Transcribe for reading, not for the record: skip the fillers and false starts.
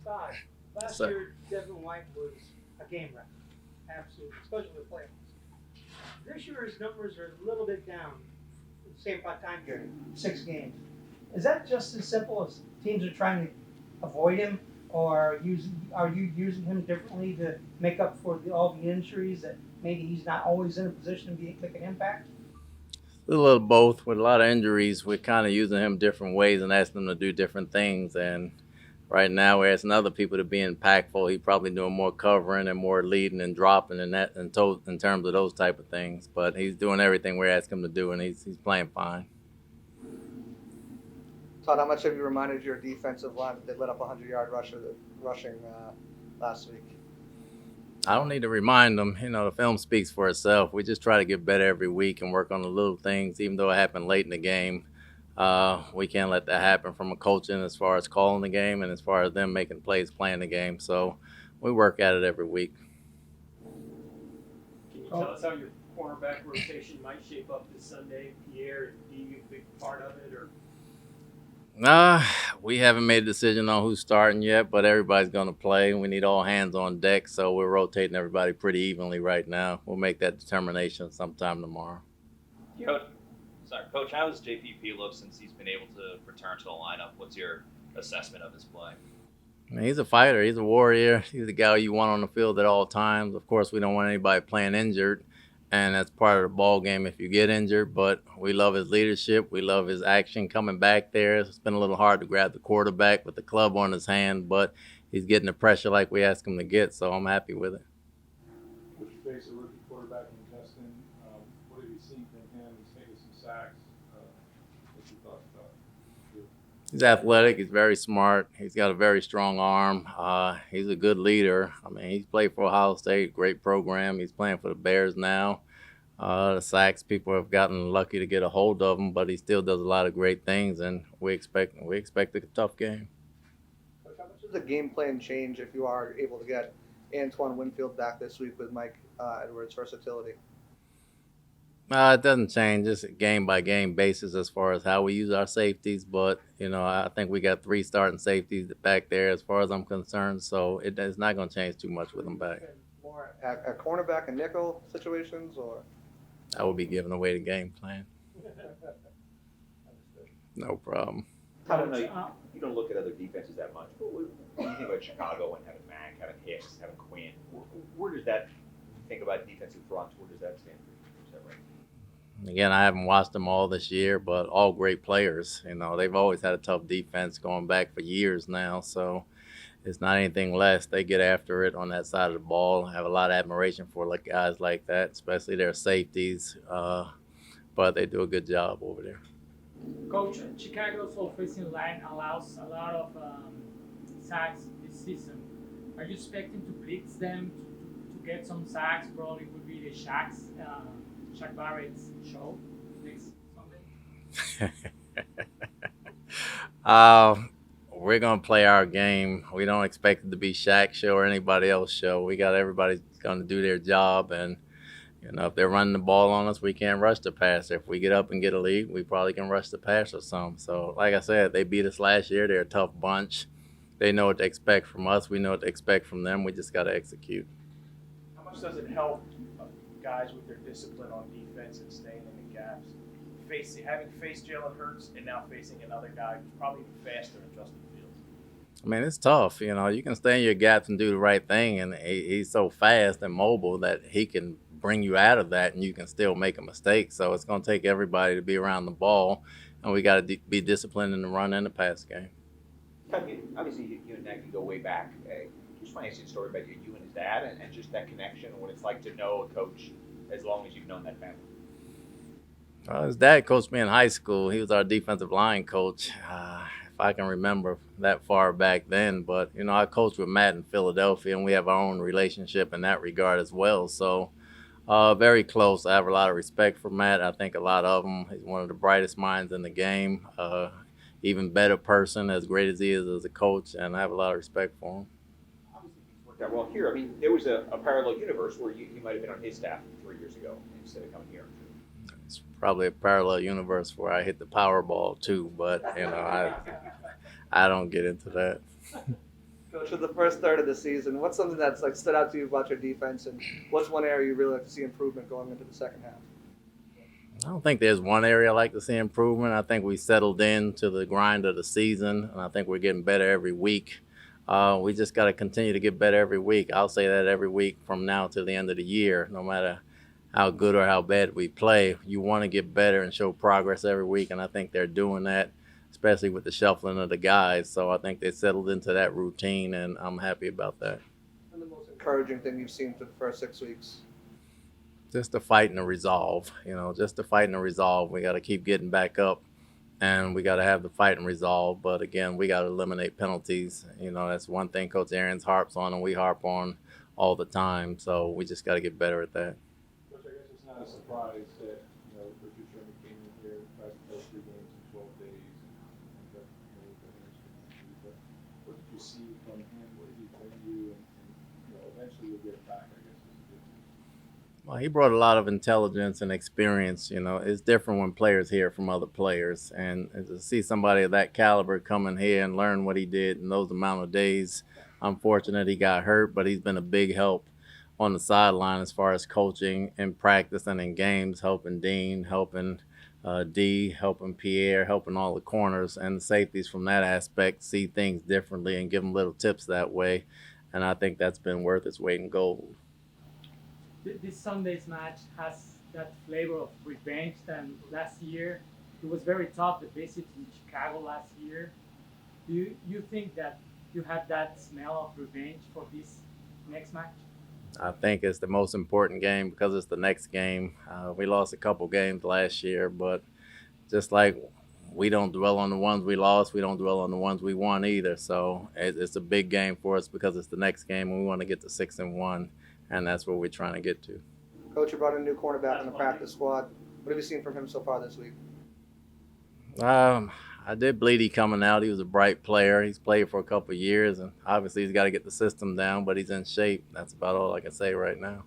Todd, last So, year Devin White was a game wrecker, absolutely, especially with playoffs. This year his numbers are a little bit down, same time period, 6 games. Is that just as simple as teams are trying to avoid him, or are you using him differently to make up for all the injuries that maybe he's not always in a position to make an impact? a little of both. With a lot of injuries, we're kind of using him different ways and asking him to do different things. And right now, we're asking other people to be impactful. He's probably doing more covering and more leading and dropping and that in terms of those type of things. But he's doing everything we're asking him to do, and he's playing fine. Todd, how much have you reminded your defensive line that they let up a 100-yard rushing last week? I don't need to remind them. The film speaks for itself. We just try to get better every week and work on the little things, even though it happened late in the game. We can't let that happen from a coaching as far as calling the game and as far as them making plays playing the game. So we work at it every week. Can you tell us how your cornerback rotation might shape up this Sunday? Pierre, being a big part of it, or We haven't made a decision on who's starting yet, but everybody's going to play. We need all hands on deck, so we're rotating everybody pretty evenly right now. We'll make that determination sometime tomorrow. Coach, how has JPP looked since he's been able to return to the lineup? What's your assessment of his play? I mean, he's a fighter. He's a warrior. He's the guy you want on the field at all times. Of course, we don't want anybody playing injured, and that's part of the ball game if you get injured. But we love his leadership. We love his action coming back there. It's been a little hard to grab the quarterback with the club on his hand, but he's getting the pressure like we asked him to get, so I'm happy with it. With you face a rookie quarterback in Justin, what have you seen from him? He's taken some sacks. What's your thoughts about it? He's athletic. He's very smart. He's got a very strong arm. He's a good leader. I mean, he's played for Ohio State, great program. He's playing for the Bears now. The sacks, people have gotten lucky to get a hold of him, but he still does a lot of great things, and we expect a tough game. Coach, how much does the game plan change if you are able to get Antoine Winfield back this week with Mike Edwards' versatility? It doesn't change. It's a game-by-game basis as far as how we use our safeties, but, I think we got 3 starting safeties back there as far as I'm concerned, so it's not going to change too much with them back. More at cornerback and nickel situations, or? I would be giving away the game plan. No problem. I don't know. You don't look at other defenses that much. But when you think about Chicago and having Mack, having Hicks, having Quinn, where does that, think about defensive fronts, where does that stand for you? Is that right? Again, I haven't watched them all this year, but all great players. They've always had a tough defense going back for years now, so it's not anything less. They get after it on that side of the ball. I have a lot of admiration for guys like that, especially their safeties, but they do a good job over there. Coach, Chicago's offensive line allows a lot of sacks this season. Are you expecting to blitz them to get some sacks? Probably would be the Shaq Barrett's show next Sunday. We're going to play our game. We don't expect it to be Shaq's show or anybody else's show. We got everybody going to do their job, and if they're running the ball on us, we can't rush the passer. If we get up and get a lead, we probably can rush the passer some. So, like I said, they beat us last year. They're a tough bunch. They know what to expect from us. We know what to expect from them. We just got to execute. How much does it help guys with their discipline on defense and staying in the gaps? Having faced Jalen Hurts and now facing another guy who's probably faster than Justin Fields. I mean, it's tough. You can stay in your gaps and do the right thing, and he's so fast and mobile that he can bring you out of that, and you can still make a mistake. So it's going to take everybody to be around the ball, and we got to be disciplined in the run and the pass game. Obviously, you and Nat can go way back. Just want to ask you a story about you and his dad and just that connection and what it's like to know a coach as long as you've known that family. His dad coached me in high school. He was our defensive line coach, if I can remember that far back then. But, I coached with Matt in Philadelphia, and we have our own relationship in that regard as well. So, very close. I have a lot of respect for Matt. I think a lot of him. He's one of the brightest minds in the game. Even better person, as great as he is as a coach, and I have a lot of respect for him. Obviously, things worked out well here. I mean, there was a parallel universe where you might have been on his staff 3 years ago instead of coming here. It's probably a parallel universe where I hit the Powerball too, but I don't get into that. Coach, for the first third of the season, what's something that's like stood out to you about your defense, and what's one area you really like to see improvement going into the second half? I don't think there's one area I like to see improvement. I think we settled into the grind of the season, and I think we're getting better every week. We just got to continue to get better every week. I'll say that every week from now to the end of the year, no matter how good or how bad we play. You want to get better and show progress every week, and I think they're doing that, especially with the shuffling of the guys. So I think they settled into that routine, and I'm happy about that. And the most encouraging thing you've seen for the first 6 weeks? Just the fight and the resolve, just the fight and the resolve. We got to keep getting back up, and we got to have the fight and resolve. But again, we got to eliminate penalties. That's one thing Coach Arians harps on, and we harp on all the time. So we just got to get better at that. Coach, I guess it's not a surprise that, Richard Sherman came in here, tried to play 3 games in 12 days, and got, with the hamstring injury. But what did you see from him? What did he bring you? And eventually you'll get it back, I guess, is the good news. Well, he brought a lot of intelligence and experience. It's different when players hear from other players, and to see somebody of that caliber come in here and learn what he did in those amount of days. Unfortunate he got hurt, but he's been a big help on the sideline as far as coaching in practice and in games, helping Dean, helping D, helping Pierre, helping all the corners and the safeties from that aspect see things differently and give them little tips that way. And I think that's been worth its weight in gold. This Sunday's match has that flavor of revenge than last year. It was very tough, the visit in Chicago last year. Do you think that you have that smell of revenge for this next match? I think it's the most important game because it's the next game. We lost a couple games last year, but just like we don't dwell on the ones we lost, we don't dwell on the ones we won either. So it's a big game for us because it's the next game, and we want to get to 6-1, and that's what we're trying to get to. Coach, you brought in a new cornerback in the practice squad. What have you seen from him so far this week? I did Bleedy coming out. He was a bright player. He's played for a couple of years, and obviously he's got to get the system down, but he's in shape. That's about all I can say right now.